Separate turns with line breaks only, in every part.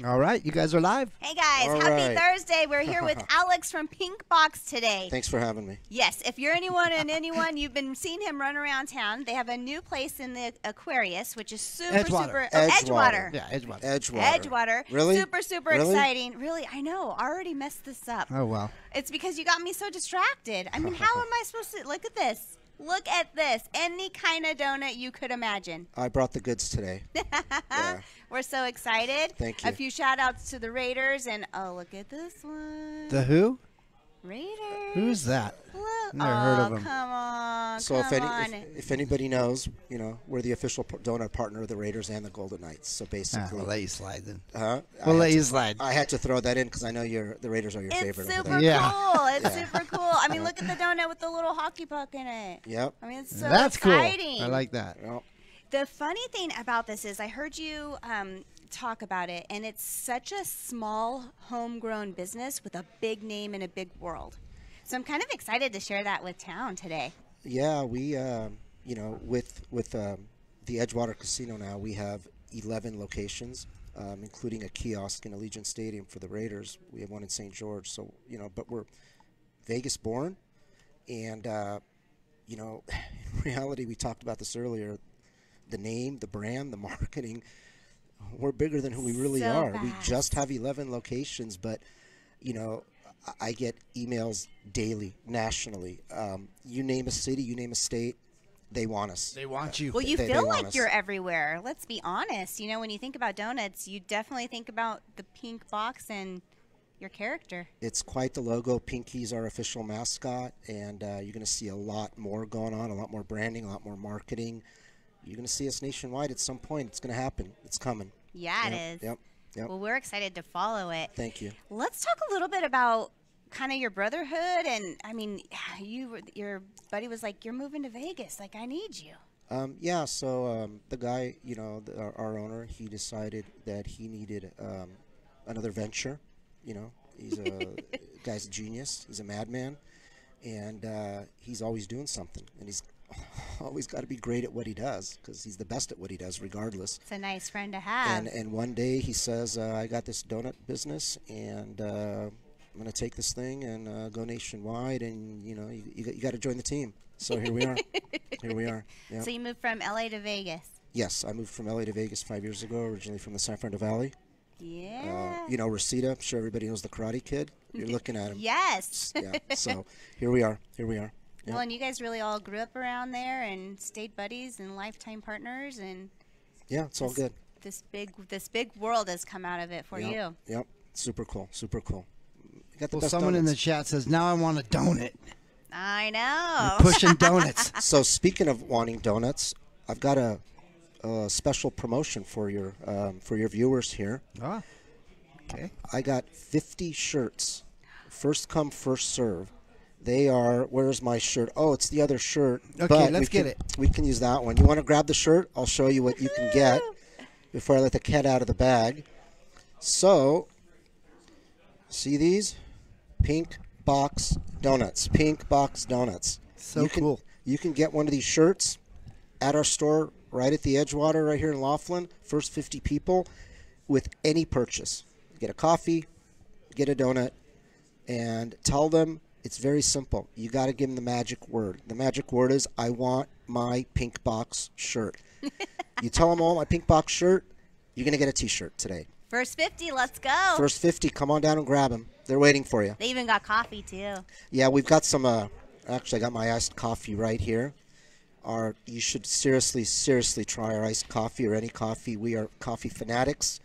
All right, you guys are live.
Hey guys,
All
happy
right.
Thursday. We're here with Alex from Pink Box today.
Thanks for having me.
Yes, if you're anyone, you've been seeing him run around town. They have a new place in the Aquarius, which is super,
Edgewater.
Edgewater.
Yeah, Edgewater.
Edgewater.
Edgewater.
Really?
Super
Really?
exciting. Really, I know. I already messed this up.
Oh, wow.
It's because you got me so distracted. I mean, how am I supposed to look at this? Look at this. Any kind of donut you could imagine.
I brought the goods today. Yeah.
We're so excited.
Thank you.
A few shout outs to the Raiders and look at this one.
The who?
Raiders.
Who's that?
Look.
Never heard of 'em.
Come on.
So
come on.
if anybody knows, we're the official donut partner of the Raiders and the Golden Knights. So
Ah,
basically,
we'll let you slide then.
huh?
We'll let you slide.
I had to throw that in because I know the Raiders are your
It's
favorite.
super
over there.
Yeah.
cool. It's
Yeah.
super cool. I mean, look at the donut with the little hockey puck in it.
Yep.
I mean, it's so
That's
exciting.
cool. I like that.
Well,
The funny thing about this is I heard you talk about it, and it's such a small homegrown business with a big name in a big world. So I'm kind of excited to share that with town today.
yeah, we with the Edgewater Casino now, we have 11 locations, including a kiosk in Allegiant Stadium for the Raiders. We have one in St. George. So but we're Vegas born, and in reality, we talked about this earlier. The name, the brand, the marketing, we're bigger than who we really
So
are. We
fast.
just have 11 locations, but I get emails daily, nationally. You name a city, you name a state, they want us.
They want you.
Well, you
They
feel
want
like
us.
you're everywhere. Let's be honest. When you think about donuts, you definitely think about the pink box and your character.
It's quite the logo. Pinky's our official mascot, and you're going to see a lot more going on, a lot more branding, a lot more marketing. You're going to see us nationwide at some point. It's going to happen. It's coming.
Yeah,
Yep,
it is.
Yep.
Well, we're excited to follow it.
Thank you.
Let's talk a little bit about kind of your brotherhood. And I mean, your buddy was like, "You're moving to Vegas. Like, I need you."
So the guy, our owner, he decided that he needed another venture. He's guy's a genius. He's a madman, and he's always doing something. And he's always got to be great at what he does because he's the best at what he does, regardless.
It's a nice friend to have.
And one day he says, I got this donut business, and I'm going to take this thing and go nationwide, and you got to join the team. So here we are. Here we are. Yeah.
So you moved from LA to Vegas.
Yes, I moved from LA to Vegas 5 years ago, originally from the San Fernando Valley.
Yeah.
Rosita, I'm sure everybody knows the Karate Kid. You're looking at him.
Yes.
Yeah. So here we are. Here we are. Yeah.
Well, and you guys really all grew up around there and stayed buddies and lifetime partners, and
Yeah, it's all good.
this big world has come out of it for you.
Yep. Super cool. Super cool. You got the
Well,
best
someone in the
donuts.
chat says, now I want a donut.
I know.
Pushing donuts.
So speaking of wanting donuts, I've got a special promotion for your viewers here.
Ah, okay.
I got 50 shirts. First come, first serve. They are, where's my shirt? Oh, it's the other shirt.
Okay,
but
let's get it.
We can use that one. You want to grab the shirt? I'll show you what you can get before I let the cat out of the bag. So, see these? Pink Box Donuts. Pink Box Donuts.
So cool.
You can get one of these shirts at our store right at the Edgewater right here in Laughlin. First 50 people with any purchase. Get a coffee, get a donut, and tell them it's very simple. You got to give them the magic word. The magic word is, I want my Pink Box shirt. You tell them, all my Pink Box shirt, you're going to get a t-shirt today.
First 50, let's go.
First 50, come on down and grab them. They're waiting for you.
They even got coffee too.
Yeah, we've got some, actually I got my iced coffee right here. You should seriously try our iced coffee or any coffee. We are coffee fanatics.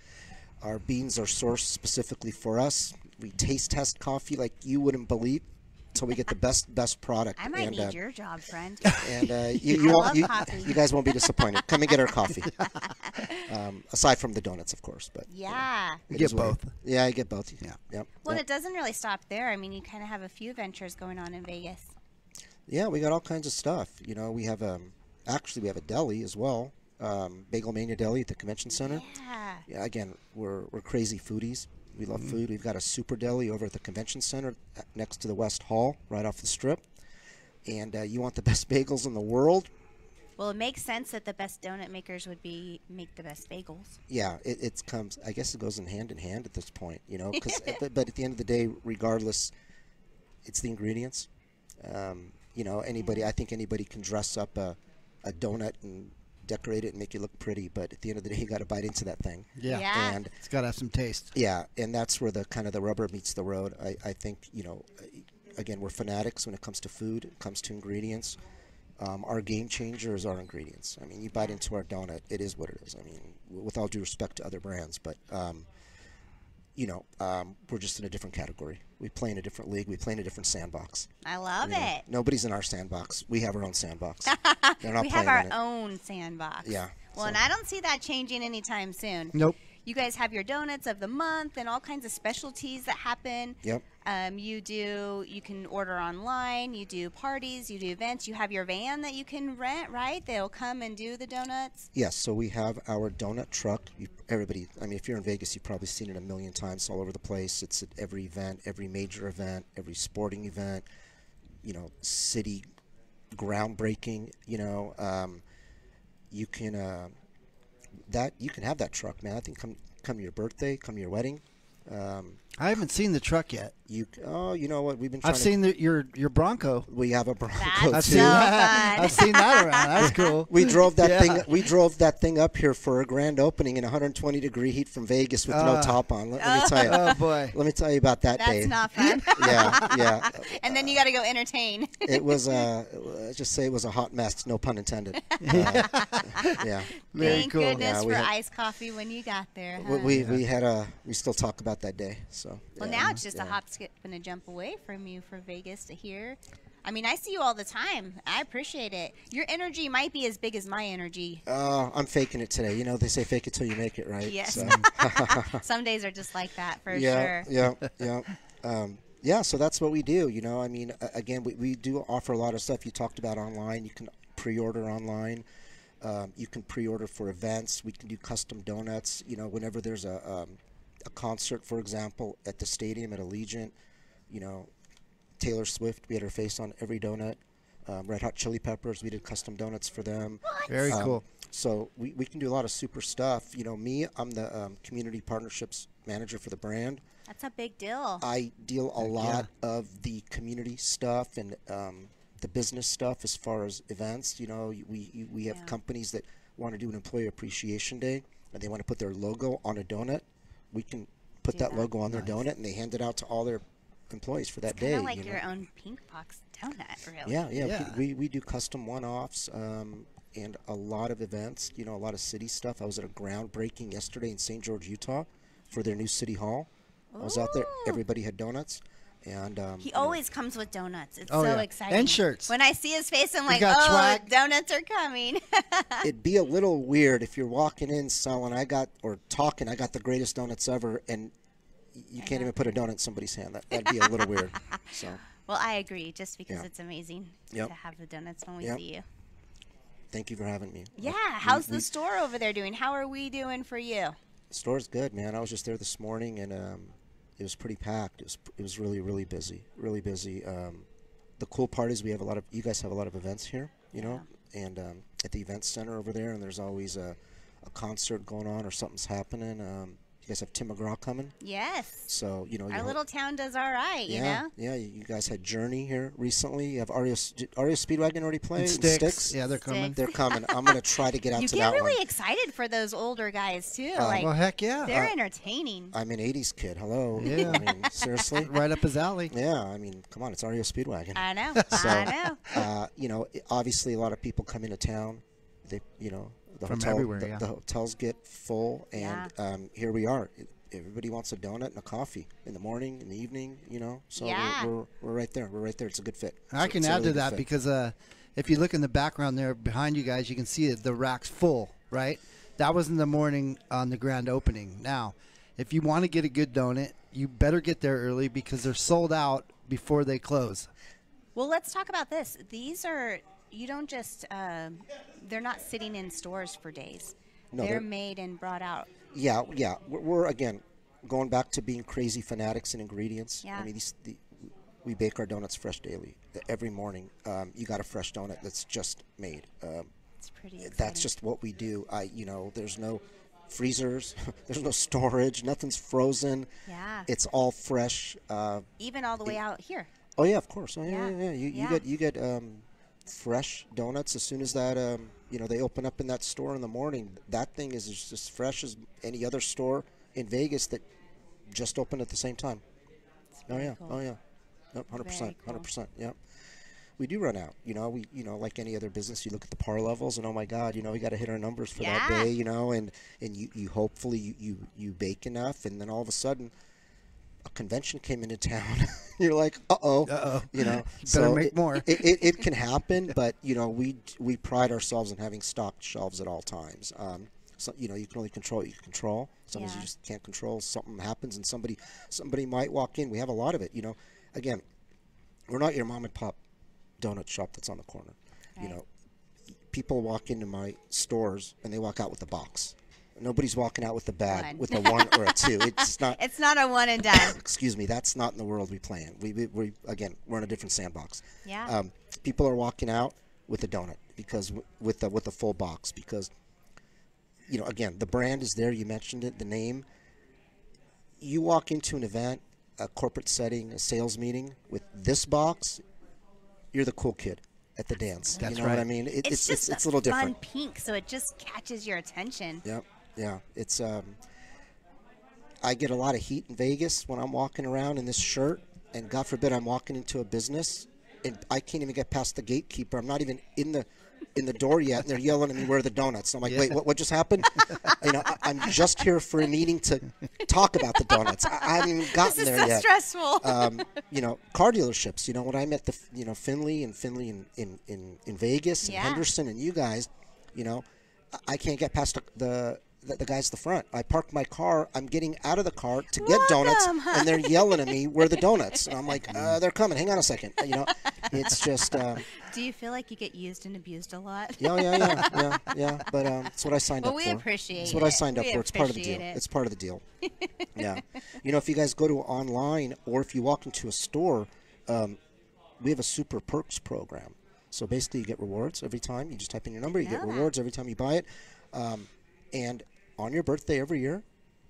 Our beans are sourced specifically for us. We taste test coffee like you wouldn't believe until we get the best product.
I might
and,
need your job, friend.
And
I
you,
love
won't,
coffee.
you guys won't be disappointed. Come and get our coffee. Aside from the donuts, of course. But
Yeah.
it
Get
is what it-
both.
Yeah, I get both.
Yeah.
Yep.
Well,
Yep.
it doesn't really stop there. I mean, you kind of have a few ventures going on in Vegas.
Yeah, we got all kinds of stuff. We have actually we have a deli as well. Bagel Mania Deli at the Convention Center.
Yeah.
Yeah, again, we're crazy foodies. We love food. We've got a super deli over at the Convention Center next to the West Hall, right off the strip. And you want the best bagels in the world?
Well, it makes sense that the best donut makers would make the best bagels.
Yeah, it comes. I guess it goes in hand at this point, you know. But at the end of the day, regardless, it's the ingredients. You know, I think anybody can dress up a donut and decorate it and make it look pretty. But at the end of the day, you got to bite into that thing.
Yeah.
And
It's got to have some taste.
yeah, and that's where the kind of the rubber meets the road. I think, you know, again, we're fanatics when it comes to food, it comes to ingredients. Our game changer is our ingredients. I mean, you bite into our donut, it is what it is. I mean, with all due respect to other brands, but you know, we're just in a different category. We play in a different league. We play in a different sandbox.
I love
You know,
it.
nobody's in our sandbox. We have our own sandbox. They're not
We have
playing
our
in it.
own sandbox.
Yeah,
Well,
so-
and I don't see that changing anytime soon.
Nope.
You guys have your donuts of the month and all kinds of specialties that happen.
Yep.
You can order online, you do parties, you do events, you have your van that you can rent, right? They'll come and do the donuts.
Yes, so we have our donut truck. Everybody, I mean, if you're in Vegas, you've probably seen it a million times all over the place. It's at every event, every major event, every sporting event, you know, city groundbreaking, you know. You can have that truck, man. I think come to your birthday, come to your wedding.
I haven't seen the truck yet.
You know what? We've been trying
I've seen your Bronco.
we have a Bronco
That's
too.
so fun.
I've seen that around. That's cool.
We drove that
Yeah.
thing. We drove that thing up here for a grand opening in 120-degree heat from Vegas with no top on. Let me tell you.
Oh boy.
Let me tell you about that
That's
day.
not fun.
Yeah.
And then you got to go entertain.
It was let's just say it was a hot mess. No pun intended. Yeah.
Very
Thank
cool.
goodness
Yeah, we
for
had-
iced coffee when you got there. Huh?
We still talk about that day. So.
Well,
yeah.
now it's just a hop, skip, and a jump away from you for Vegas to here. I mean, I see you all the time. I appreciate it. Your energy might be as big as my energy.
I'm faking it today. You know, they say fake it till you make it, right?
Yes.
So,
Some days are just like that, for
yeah,
sure.
yeah. So that's what we do. You know, I mean, again, we do offer a lot of stuff. You talked about online. You can pre-order online. You can pre-order for events. We can do custom donuts. You know, whenever there's a concert, for example, at the stadium at Allegiant, you know, Taylor Swift, we had her face on every donut. Red Hot Chili Peppers, we did custom donuts for them.
Very cool.
So we can do a lot of super stuff. You know, I'm the community partnerships manager for the brand.
That's a big deal.
I deal a lot of the community stuff and the business stuff as far as events. You know, we have companies that want to do an employee appreciation day and they want to put their logo on a donut. We can put that logo on their donut and they hand it out to all their employees for that day.
Kind of like
you know?
your own Pink Box donut, really.
Yeah. We do custom one-offs and a lot of events. You know, a lot of city stuff. I was at a groundbreaking yesterday in St. George, Utah, for their new city hall. I was out there.
Ooh.
Everybody had donuts, and
He always comes with donuts. It's
Oh,
so
yeah.
exciting.
And shirts.
When I see his face, I'm like,
got
oh,
swag.
donuts are coming.
it'd be a little weird if you're walking in selling. I got the greatest donuts ever, and you can't even put a donut in somebody's hand. That'd be a little weird. So.
Well, I agree, just because
Yeah.
it's amazing
Yep.
to have the donuts when we
Yep.
see you.
Thank you for having me.
Yeah, how's the store over there doing? How are we doing for you?
The store's good, man. I was just there this morning, and it was pretty packed. It was really, really busy. Really busy. The cool part is you guys have a lot of events here, you know, and at the event center over there, and there's always a concert going on or something's happening. You guys have Tim McGraw coming,
Yes.
so you know
Our little town does all right, you know?
yeah. You guys had Journey here recently. You have REO Speedwagon already playing.
And Sticks. Yeah, they're coming.
Sticks.
They're coming. I'm gonna try to get out
You
to
get
that
really
one.
excited for those older guys, too. like,
Well, heck yeah.
they're entertaining.
I'm an '80s kid. Hello.
Yeah.
I mean, seriously.
Right up his alley.
Yeah. I mean, come on. It's REO Speedwagon.
I know.
So,
I know.
you know, obviously a lot of people come into town. They, you know, the
From
hotel,
everywhere,
the,
yeah.
the hotels get full, and here we are. Everybody wants a donut and a coffee in the morning, in the evening. You know, so
Yeah.
we're right there. We're right there. It's a good fit.
I
It's
can
a
add
really
to
good
that
fit.
because if you look in the background there behind you guys, you can see the rack's full, right? That was in the morning on the grand opening. Now, if you want to get a good donut, you better get there early because they're sold out before they close.
Well, let's talk about this. These are, you don't just, they're not sitting in stores for days.
No,
they're
they're-
made and brought out.
Yeah. We're again going back to being crazy fanatics in ingredients.
Yeah.
I mean, we bake our donuts fresh daily. Every morning, you got a fresh donut that's just made.
It's pretty exciting.
That's just what we do. There's no freezers, there's no storage, nothing's frozen.
Yeah.
It's all fresh.
Even all the way out here.
Oh yeah, of course. Oh yeah,
Yeah.
yeah. You
Yeah.
get fresh donuts as soon as that they open up in that store in the morning. That thing is just as fresh as any other store in Vegas that just opened at the same time. Oh
very
yeah,
cool.
oh yeah, nope, 100%,
Very cool.
100%. Yeah, we do run out. Like any other business, you look at the par levels, and oh my God, we got to hit our numbers for that
Yeah.
day. And you hopefully you bake enough, and then all of a sudden, a convention came into town. You're like, uh-oh.
Better make more.
It can happen, but we pride ourselves in having stocked shelves at all times. So you can only control what you can control. Sometimes you
Yeah.
just can't control. Something happens, and somebody might walk in. We have a lot of it. Again, we're not your mom and pop donut shop that's on the corner.
Right.
People walk into my stores and they walk out with a box. Nobody's walking out with a bag
One.
with a 1 or a 2. It's not.
It's not a one and done.
Excuse me. That's not in the world we play in. We again, we're in a different sandbox.
Yeah.
People are walking out with a donut because with a full box because again, the brand is there. You mentioned it, the name. You walk into an event, a corporate setting, a sales meeting with this box, you're the cool kid at the dance.
That's
you know what I
right.
mean?
It's just
a little
fun
different.
pink, so it just catches your attention.
Yep. Yeah. It's I get a lot of heat in Vegas when I'm walking around in this shirt, and God forbid I'm walking into a business and I can't even get past the gatekeeper. I'm not even in the door yet, and they're yelling at me, "Where are the donuts?" And I'm like, "Wait, what just happened?" I'm just here for a meeting to talk about the donuts. I haven't even gotten
This is
there
so
yet.
stressful.
Car dealerships. When I met Finley in Vegas and
Yeah.
Henderson and you guys, I can't get past the guys at the front. I park my car. I'm getting out of the car to get donuts,
Welcome.
and they're yelling at me, "Where are the donuts?" And I'm like, "They're coming. Hang on a second." It's just.
Do you feel like you get used and abused a lot?
Yeah. But it's what I signed
Well,
up
we
for.
appreciate
It's what I
it.
signed up
We
for. It's part of the deal.
appreciate it.
It's part of the deal. Yeah. If you guys go to online or if you walk into a store, we have a super perks program. So basically, you get rewards every time. You just type in your number. You get
Yeah.
rewards every time you buy it. And on your birthday every year,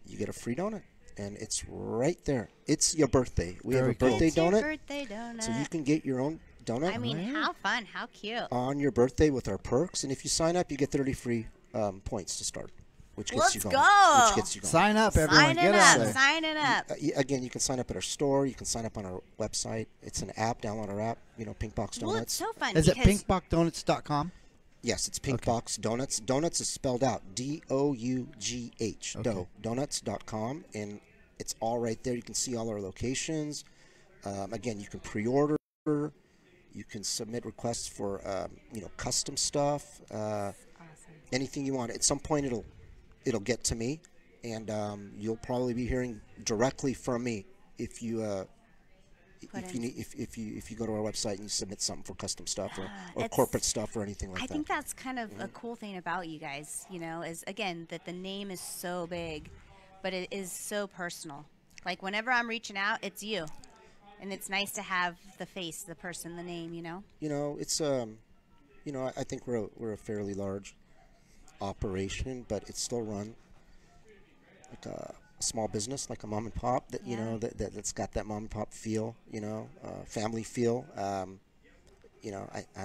you get a free donut. And it's right there. It's your birthday. We have
Very
a
cool.
birthday
It's your
donut.
birthday donut.
So you can get your own donut
I mean, how fun, how cute.
on your birthday with our perks. And if you sign up, you get 30 free points to start, which gets
Let's
you going.
go.
Which gets you going.
Sign up, everyone.
Sign
Get
it
out
up,
there.
sign it up.
Again, you can sign up at our store. You can sign up on our website. It's an app. Download our app. Pink Box Donuts.
Well, it's so fun
Is it
because
pinkboxdonuts.com?
Yes, it's Pink Box Donuts. Donuts is spelled out DOUGH.
Okay.
Donuts.com, and it's all right there. You can see all our locations. Again, you can pre-order. You can submit requests for custom stuff.
awesome.
Anything you want. At some point, it'll get to me, and you'll probably be hearing directly from me if you. If you go to our website and you submit something for custom stuff or
It's-
corporate stuff or anything like
I
that.
think that's kind of a cool thing about you guys, is again that the name is so big, but it is so personal. Like whenever I'm reaching out, it's you, and it's nice to have the face, the person, the name.
It's I think we're a fairly large operation, but it's still run like a small business, like a mom and pop that
Yeah.
that's got that mom and pop feel, family feel. I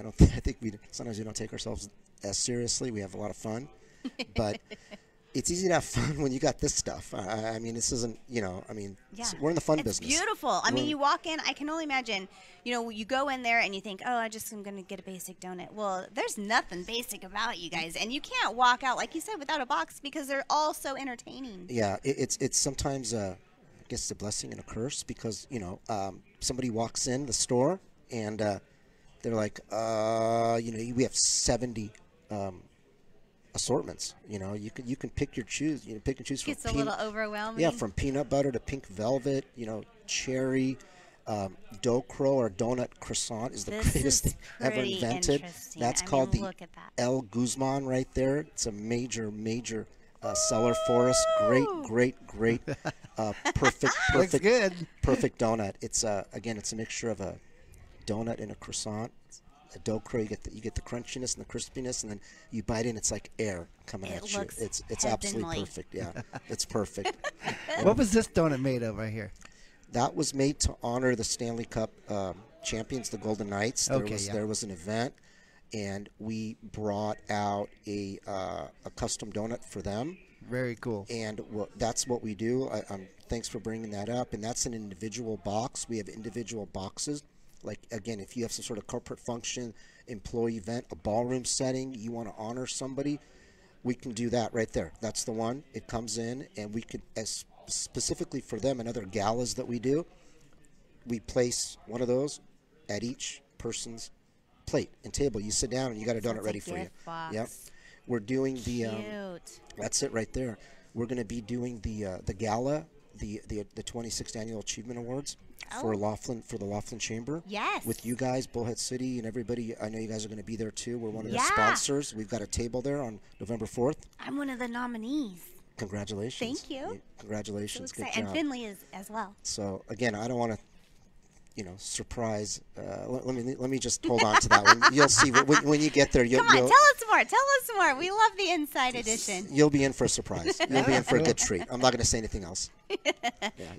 don't I think sometimes we don't take ourselves as seriously. We have a lot of fun, but it's easy to have fun when you got this stuff. I mean, this isn't,
Yeah.
we're in the fun
It's
business.
beautiful. I mean,
We're-
you walk in, I can only imagine, you go in there and you think, oh, I'm going to get a basic donut. Well, there's nothing basic about you guys. And you can't walk out, like you said, without a box because they're all so entertaining.
Yeah, it's sometimes I guess it's a blessing and a curse because somebody walks in the store and they're like, we have 70 assortments. You can pick your choose. Pick and choose from.
Gets a little overwhelming.
Yeah, from peanut butter to pink velvet. Cherry. Docro or donut croissant is the
This
greatest
is
thing ever
pretty
invented.
interesting.
That's
I
called
mean,
the
look at that.
El Guzman right there. It's a major seller for us. Great, perfect,
Looks good.
perfect donut. It's again, it's a mixture of a donut and a croissant. a dough crow. You get the crunchiness and the crispiness, and then you bite in. It's like air coming
It
at you.
looks
It's absolutely
heavenly.
perfect. Yeah, it's perfect.
What was this donut made of right here?
That was made to honor the Stanley Cup champions, the Golden Knights. There was an event, and we brought out a custom donut for them.
Very cool.
And that's what we do. Thanks for bringing that up. And that's an individual box. We have individual boxes. Like, again, if you have some sort of corporate function, employee event, a ballroom setting, you want to honor somebody, we can do that right there. That's the one. It comes in, and we could, as specifically for them and other galas that we do, we place one of those at each person's plate and table. You sit down, and you got a donut ready for you.
Box.
Yep. We're doing the.
Cute.
That's it right there. We're going to be doing the gala, the 26th Annual Achievement Awards for the Laughlin Chamber.
Yes.
With you guys, Bullhead City, and everybody. I know you guys are going to be there too. We're one of the
Yeah.
sponsors. We've got a table there on November 4th.
I'm one of the nominees.
Congratulations.
Thank you.
Congratulations.
So
Good
excited.
job.
And Finley is as well.
So again, I don't want to, surprise. Let me just hold on to that one. You'll see when you get there.
Come on, tell us more. Tell us more. We love the inside edition.
You'll be in for a surprise. You'll be in for a good treat. I'm not going to say anything else.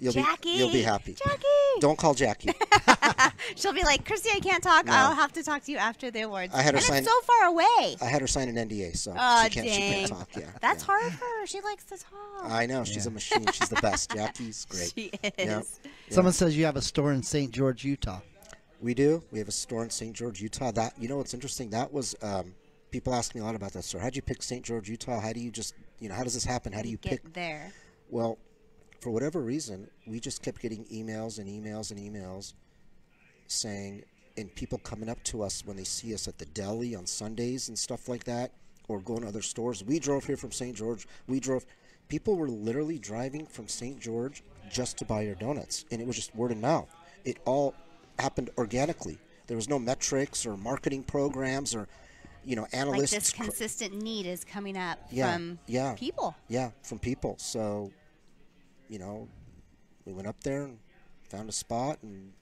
Yeah,
Jackie.
You'll be happy.
Jackie.
Don't call Jackie.
She'll be like, Christy, I can't talk.
No.
I'll have to talk to you after the awards.
I had her
and
sign-
it's so far away.
I had her sign an NDA, so
Oh,
she can't
dang.
talk. Yeah,
That's
yeah.
hard for her. She likes to talk.
I know. She's a machine. She's the best. Jackie's great.
She is.
Yeah.
Someone says you have a store in St. George, Utah.
We do. We have a store in St. George, Utah. That what's interesting? That was people ask me a lot about that store. How'd you pick St. George, Utah? How do you just how does this happen? How do you
get
pick?
there?
Well, for whatever reason, we just kept getting emails and emails and emails saying, and people coming up to us when they see us at the deli on Sundays and stuff like that, or going to other stores. We drove here from St. George. People were literally driving from St. George just to buy your donuts, and it was just word of mouth. It all happened organically. There was no metrics or marketing programs or, analysts.
Like this consistent need is coming up
Yeah,
from
yeah.
people.
Yeah, from people. So, we went up there and found a spot, and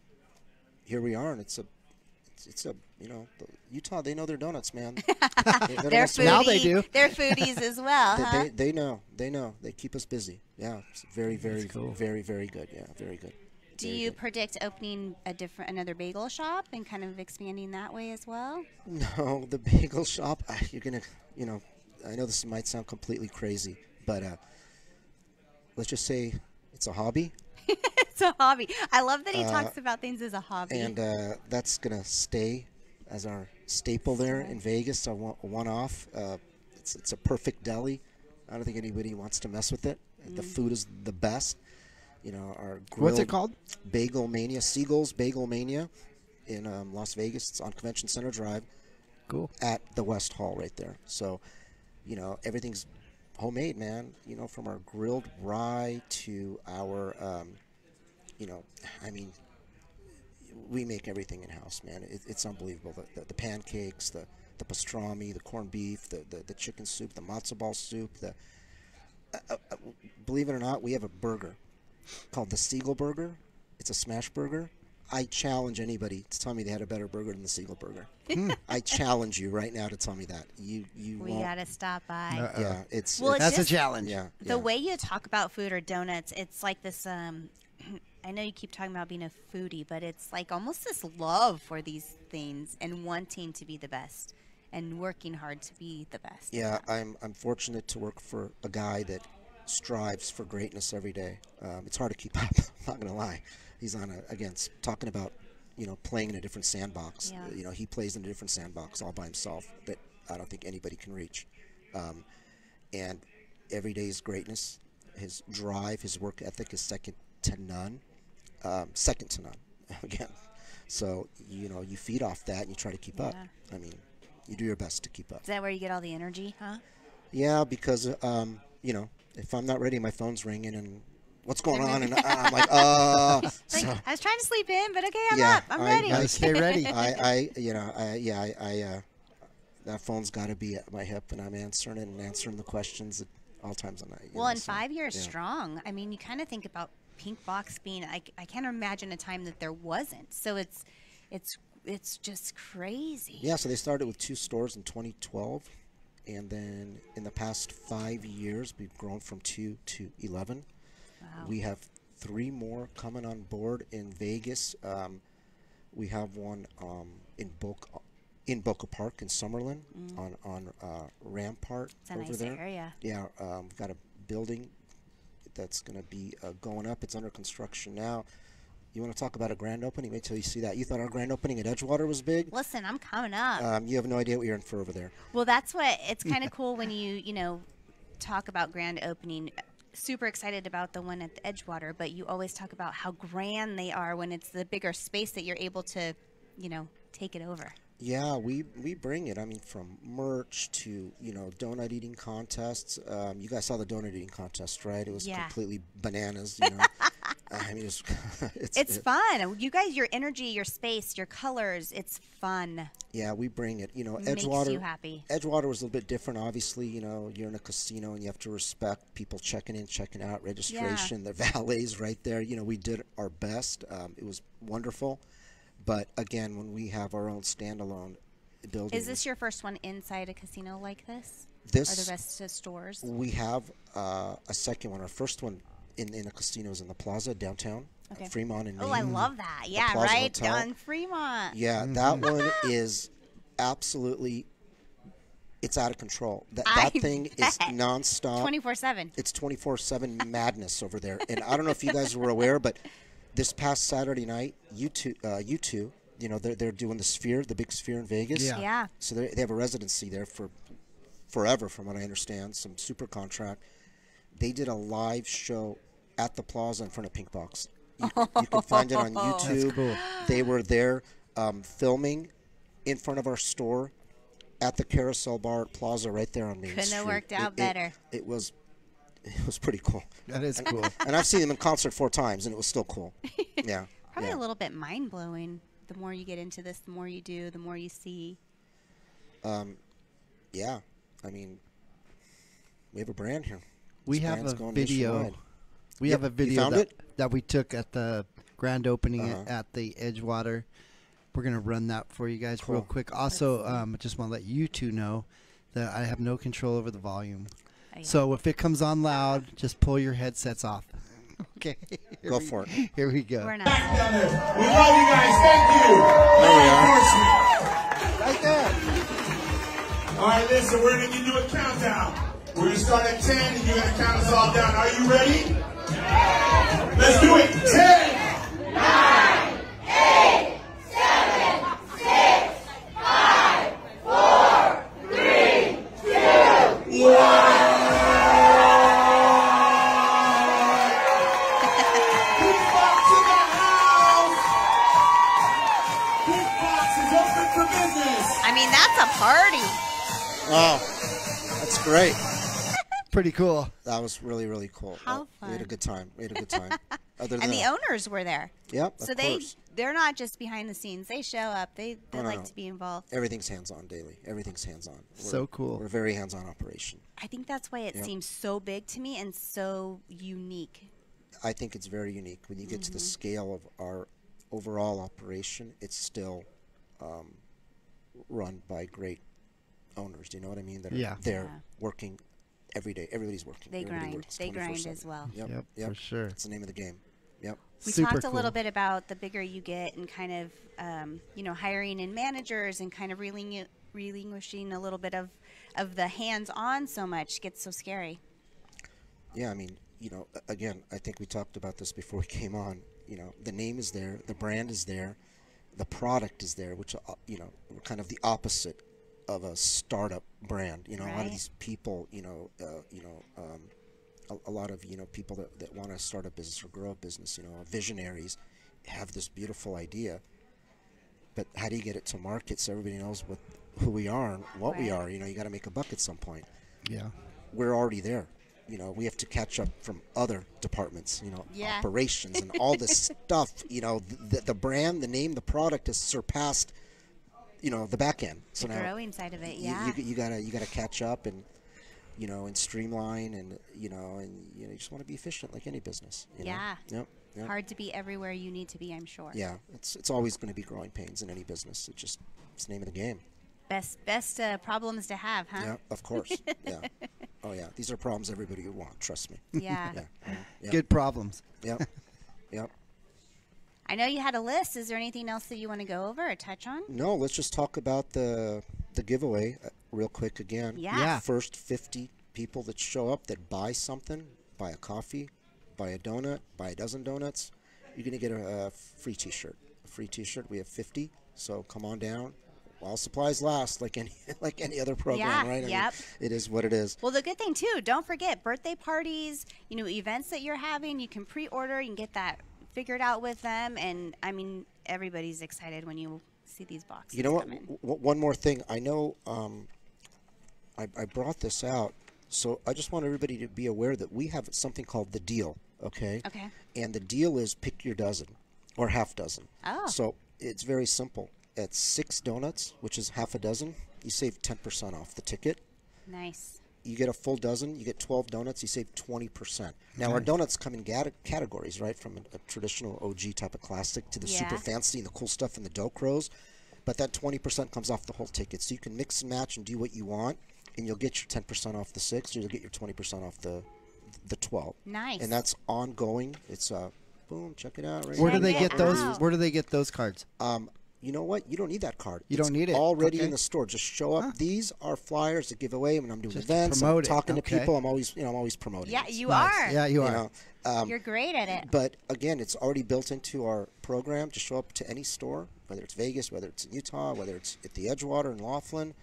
here we are. And it's a Utah. They know their donuts, man.
They're foodies.
Now they do.
They're foodies as well, huh?
They know. They know. They keep us busy. Yeah, it's very, very,
cool.
very, very good. Yeah, very good.
Do
Very
you
good.
predict opening another bagel shop and kind of expanding that way as well?
No, the bagel shop. You're gonna, I know this might sound completely crazy, but let's just say it's a hobby.
It's a hobby. I love that he talks about things as a hobby.
And that's going to stay as our staple there in Vegas, a one-off. It's a perfect deli. I don't think anybody wants to mess with it. The food is the best. Our grilled
What's it called?
Bagel Mania, Siegel's Bagel Mania in Las Vegas. It's on Convention Center Drive
Cool.
at the West Hall right there. So, everything's homemade, man. From our grilled rye to our, we make everything in-house, man. It's unbelievable. The pancakes, the pastrami, the corned beef, the chicken soup, the matzo ball soup. Believe it or not, we have a burger called the Siegel Burger. It's a smash burger. I challenge anybody to tell me they had a better burger than the Siegel Burger. I challenge you right now to tell me that. You
we
won't.
gotta stop by.
Yeah, it's
Well,
That's a
just-
challenge.
yeah.
The way you talk about food or donuts, it's like this. I know you keep talking about being a foodie, but it's like almost this love for these things and wanting to be the best and working hard to be the best.
Yeah, I'm fortunate to work for a guy that strives for greatness every day. It's hard to keep up. I'm not gonna lie. He's on talking about playing in a different sandbox.
Yeah.
He plays in a different sandbox all by himself that I don't think anybody can reach. And every day is greatness. His drive, his work ethic is second to none. Second to none. Again, so you feed off that and you try to keep up. I mean, you do your best to keep up.
Is that where you get all the energy, huh?
Yeah, because if I'm not ready, my phone's ringing and what's going on, and I'm like,
It's like, I was trying to sleep in, but okay, I'm
Yeah,
up. I'm
I-
ready.
Gotta stay ready.
That phone's got to be at my hip, and I'm answering it and answering the questions at all times of night.
Well, in 5 years
yeah.
strong, I mean, you kind of think about Pink Box being, I can't imagine a time that there wasn't. So it's it's just crazy.
Yeah, so they started with 2 stores in 2012, and then in the past 5 years, we've grown from 2 to 11.
Wow.
We have 3 more coming on board in Vegas. We have one in Boca Park in Summerlin on Rampart
It's a
over
nice
there.
area.
Yeah, we've got a building that's going to be going up. It's under construction now. You want to talk about a grand opening? Wait till you see that. You thought our grand opening at Edgewater was big?
Listen, I'm coming up.
You have no idea what you're in for over there.
Well, that's what it's kind of cool when you know, talk about grand opening. Super excited about the one at the Edgewater, but you always talk about how grand they are when it's the bigger space that you're able to, you know, take it over.
Yeah, we bring it. I mean, from merch to, donut eating contests. You guys saw the donut eating contest, right? It was completely bananas, I mean,
it's fun. You guys, your energy, your space, your colors, it's fun.
Yeah, we bring it. Edgewater
makes you happy.
Edgewater was a little bit different, obviously. You're in a casino and you have to respect people checking in, checking out, registration, their valets right there. We did our best. It was wonderful. But again, when we have our own standalone building.
Is this your first one inside a casino like this?
This,
or the rest of stores?
We have a second one. Our first one in a casino is in the Plaza downtown, Fremont and Maine.
Oh, I love that. Yeah, right on Fremont.
Yeah, that one is absolutely, it's out of control. That thing is nonstop.
24/7.
It's 24/7 madness over there. And I don't know if you guys were aware, but this past Saturday night, U2, they're doing the Sphere, the big Sphere in Vegas.
Yeah.
So they have a residency there for forever, from what I understand, some super contract. They did a live show at the Plaza in front of Pink Box. You can find it on YouTube.
That's cool.
They were there filming in front of our store at the Carousel Bar at Plaza right there on Main Street.
Couldn't have worked out better.
It was pretty cool.
That is cool.
And I've seen them in concert 4 times, and it was still cool. Yeah.
Probably a little bit mind-blowing. The more you get into this, the more you do, the more you see.
Yeah. I mean, we have a brand here.
We
This
have
brand's
a
going
video.
nationwide.
We
Yep.
have a
You
video
found
that,
it?
that we took at the grand opening
Uh-huh.
at the Edgewater. We're going to run that for you guys real
Cool.
quick. Also, I just want to let you two know that I have no control over the volume.
Oh, yeah.
So if it comes on loud, just pull your headsets off. Okay.
Go for it.
Here we go.
We're not.
Down there. We love you guys. Thank you.
There we are.
Right there.
All right, listen, we're going to give you a countdown. We're going to start at 10, and you're going to count us all down. Are you ready? Let's do it. 10, 9, 8, 7, 6, 5, 4, 3, 2, 1. Big Box in the house. Big Box is open for business.
I mean, that's a party.
Wow. That's great.
Pretty cool.
That was really, really cool.
How
We had a
fun.
good time. Other than
And the
that.
owners were there.
Yep,
So
of course.
they're not just behind the scenes. They show up. They
No, no,
like
no.
to be involved.
Everything's hands-on daily. Everything's hands-on.
So cool.
We're a very hands-on operation.
I think that's why it
Yep.
seems so big to me and so unique.
I think it's very unique. When you get to the scale of our overall operation, it's still run by great owners. Do you know what I mean? That are
Yeah.
there
Yeah.
working every day. Everybody's working.
They
Everybody
grind.
works
They grind
24/7.
as well.
Yep.
Yep, for sure.
It's the name of the game. Yep.
We
Super
talked a little
cool.
bit about the bigger you get and kind of, hiring in managers and kind of relinquishing a little bit of the hands-on so much gets so scary.
Yeah, I mean, again, I think we talked about this before we came on. The name is there, the brand is there, the product is there, which, we're kind of the opposite of a startup brand. A lot
Right.
of these people, a lot of, people that want to start a business or grow a business, visionaries have this beautiful idea. But how do you get it to market so everybody knows who we are and what we
Right.
are? You got to make a buck at some point.
Yeah.
We're already there. We have to catch up from other departments,
Yeah.
operations and all this stuff. The brand, the name, the product has surpassed, the back end. So
The
now
growing side of it, yeah.
you gotta catch up and, and streamline and you just want to be efficient like any business.
Yeah.
Yep. Yeah.
Hard to be everywhere you need to be, I'm sure.
Yeah, it's always going to be growing pains in any business. It's the name of the game.
Best problems to have, huh?
Yeah, of course. Yeah. Oh yeah, these are problems everybody would want. Trust me.
Yeah.
Yeah. Yep.
Good problems.
Yep. Yep.
I know you had a list. Is there anything else that you want to go over or touch on?
No, let's just talk about the giveaway real quick again.
Yeah.
Yeah.
First 50 people that show up that buy something, buy a coffee, buy a donut, buy a dozen donuts, you're going to get a free T-shirt. A free T-shirt. We have 50, so come on down. While supplies last, like any other program,
Yeah,
right? I mean,
yep.
it is what it is.
Well, the good thing, too, don't forget birthday parties, events that you're having. You can pre-order. You can get that figured out with them. And, I mean, everybody's excited when you see these boxes
You know what?
come in.
One more thing. I know I brought this out, so I just want everybody to be aware that we have something called the deal, okay?
Okay.
And the deal is pick your dozen or half dozen.
Oh.
So it's very simple. At 6 donuts, which is half a dozen, you save 10% off the ticket.
Nice.
You get a full dozen, you get 12 donuts, you save 20%. Now, our donuts come in categories, right? From a traditional OG type of classic to the super
Yeah.
fancy and the cool stuff and the dough crows. But that 20% comes off the whole ticket. So you can mix and match and do what you want, and you'll get your 10% off the 6, or you'll get your 20% off the 12.
Nice.
And that's ongoing. It's, boom, check it out right
Where do
here.
they
Check
get
it
those?
out.
Where do they get those cards?
You know what? You don't need that card.
You don't need it.
Already
Okay.
in the store. Just show up. These are flyers to give away when I'm doing
Just
events. I'm
promote it.
talking
Okay.
to people. I'm always promoting.
Yeah,
it.
you
Nice.
are.
Yeah, you
You
are.
know,
You're great at it.
But again, it's already built into our program to show up to any store, whether it's Vegas, whether it's in Utah, whether it's at the Edgewater in Laughlin.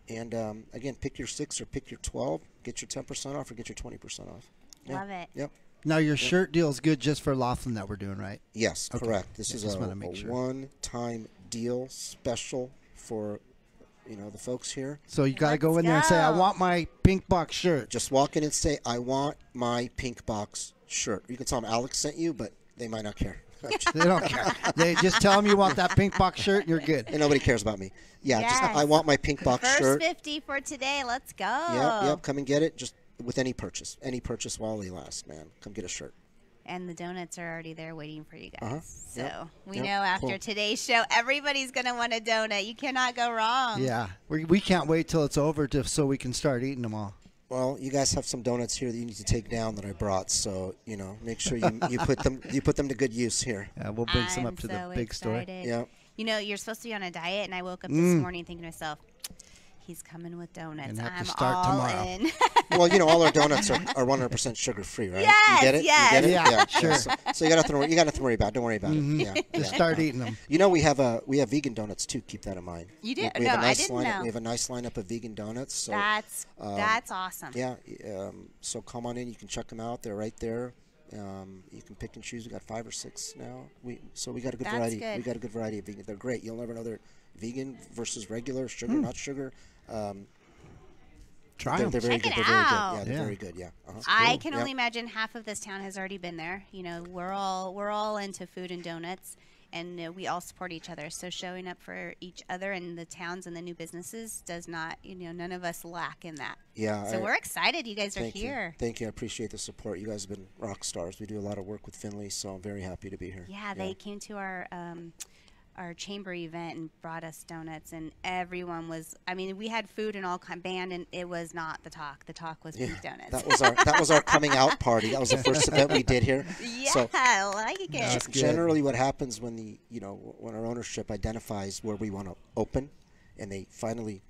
And again, pick your 6 or pick your 12. Get your 10% off or get your 20% off. Yeah.
Love it.
Yep.
Now your shirt deal is good just for Laughlin that we're doing, right?
Yes,
Okay.
correct. This
Yeah,
is
just
a
wanna make sure.
one-time deal special for the folks here.
So you got to
Let's
go in there and say, "I
go.
want my pink box shirt."
Just walk in and say, I want my pink box shirt. You can tell them Alex sent you, but they might not care.
They don't care. They just tell them you want that pink box shirt, and you're good.
And nobody cares about me. Yeah, just
Yes.
I want my pink box
First
shirt.
50 for today. Let's go.
Yep, come and get it. Just with any purchase while they last, man. Come get a shirt.
And the donuts are already there waiting for you guys.
Uh-huh.
So
Yep.
we
Yep.
know after
Cool.
today's show, everybody's going to want a donut. You cannot go wrong.
Yeah, we can't wait till it's over so we can start eating them all.
Well, you guys have some donuts here that you need to take down that I brought, so make sure you put them to good use here.
We'll bring some
I'm
up to
so
the big store.
excited.
Yeah.
You're supposed to be on a diet, and I woke up this morning thinking to myself, he's coming with donuts.
And have to
I'm
start
all
tomorrow.
in.
Well, all our donuts are 100% sugar free, right?
Yes,
you get it?
yes.
You get it?
Yeah, sure.
So you got nothing to worry about. Don't worry about it. Yeah.
Just
yeah.
start eating them.
We have vegan donuts too. Keep that in mind.
You did?
We have
No,
a
I
nice
didn't
lineup.
know.
We have a nice lineup of vegan donuts. So
That's awesome.
yeah. So come on in. You can check them out. They're right there. You can pick and choose. We got 5 or 6 now. We got a good
That's
variety.
good.
We got a good variety of vegan. They're great. You'll never know they're vegan versus regular, sugar, not sugar.
Try
They're
them.
very
Check
good.
it
They're very good.
out.
Yeah, they're
Yeah.
very good. Yeah. Uh-huh.
I can
Yep.
only imagine half of this town has already been there. We're all into food and donuts, and we all support each other. So showing up for each other and the towns and the new businesses does not, none of us lack in that.
Yeah.
So we're excited you guys are
Thank
here.
you. Thank you. I appreciate the support. You guys have been rock stars. We do a lot of work with Finley, so I'm very happy to be here.
Yeah, they came to our chamber event and brought us donuts, and everyone was. I mean, we had food and all kind band, and it was not the talk. The talk was pink donuts.
That was our coming out party. That was the first event we did here.
yeah,
So
I like it.
That's good.
generally, what happens when when our ownership identifies where we want to open, and they finally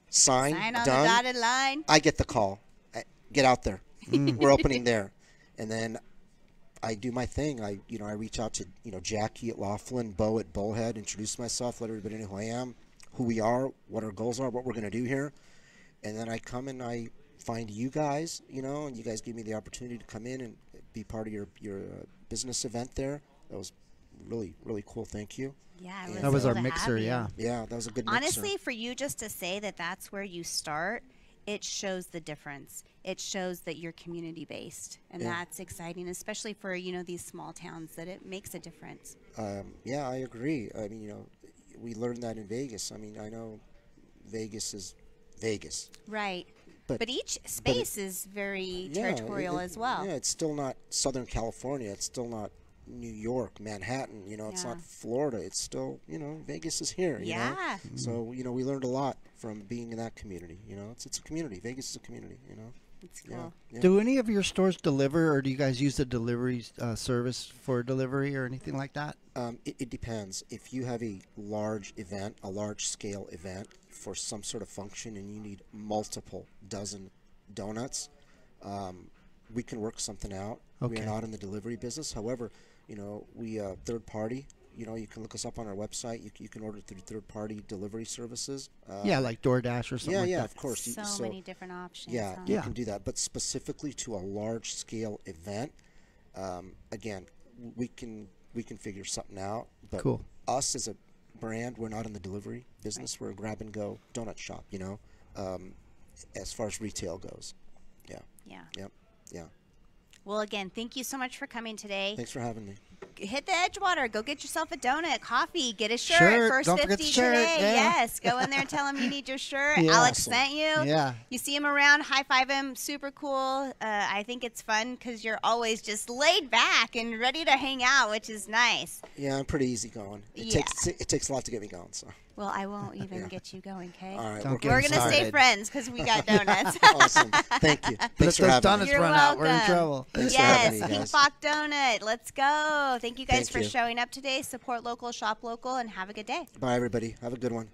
sign
Sign on
done,
the dotted line.
I get the call. Get out there. We're opening there, and then I do my thing. I reach out to Jackie at Laughlin, Bo at Bullhead, introduce myself, let everybody know who I am, who we are, what our goals are, what we're going to do here, and then I come and I find you guys, and you guys give me the opportunity to come in and be part of your business event there. That was really, really cool. Thank you.
Yeah,
And-
it
That was
cool
our
to have
mixer,
you.
yeah.
Yeah, that was a good mixer.
Honestly, for you just to say that that's where you start, it shows the difference. It shows that you're community based, and
Yeah.
that's exciting, especially for these small towns. That it makes a difference.
Yeah, I agree. I mean, we learned that in Vegas. I mean, I know Vegas is Vegas.
Right.
But-
But each space is very
Yeah,
territorial as well.
Yeah, it's still not Southern California. It's still not New York, Manhattan. You know, it's
Yeah.
not Florida. It's still, you know, Vegas is here. You know?
Yeah.
So, you know, we learned a lot from being in that community. You know, it's a community. Vegas is a community. You know.
It's
Yeah.
cool.
Yeah.
Do any of your stores deliver, or do you guys use the delivery service for delivery or anything like that?
It depends. If you have a large event, a large scale event for some sort of function, and you need multiple dozen donuts, we can work something out. We
Okay.
are not in the delivery business. However, you know, we third party. You know, you can look us up on our website. You can order through third party delivery services.
Yeah, like DoorDash or something
yeah,
like
yeah,
that.
of course.
So many different options.
Yeah,
huh?
you
Yeah.
can do that. But specifically to a large scale event, again, we can figure something out. But
Cool.
us as a brand, we're not in the delivery business. We're a grab and go donut shop. You know, as far as retail goes. Yeah.
Yeah.
Yep. Yeah.
Well, again, thank you so much for coming today.
Thanks for having me.
Hit the Edgewater. Go get yourself a donut, coffee, get a shirt.
Shirt.
First
Don't forget
50
the shirt.
today.
Yeah.
Yes. Go in there and tell him you need your shirt.
Yeah.
Alex
Awesome.
sent you.
Yeah.
You see him around, high five him. Super cool. I think it's fun because you're always just laid back and ready to hang out, which is nice.
Yeah, I'm pretty easy going.
Yeah.
It takes a lot to get me going. So.
Well, I won't even get you going, okay?
All right.
Don't
we're
get
We're
him
going to stay
started.
friends because we got donuts.
awesome. Thank you.
But
Thanks
if
for
those
having
donuts
me.
You're
run out, we're in
welcome.
trouble.
Thanks for having
Yes,
me,
Pink
guys.
Fox Donut. Let's go. Thank you guys
Thank
for
you.
showing up today. Support local, shop local, and have a good day.
Bye, everybody. Have a good one.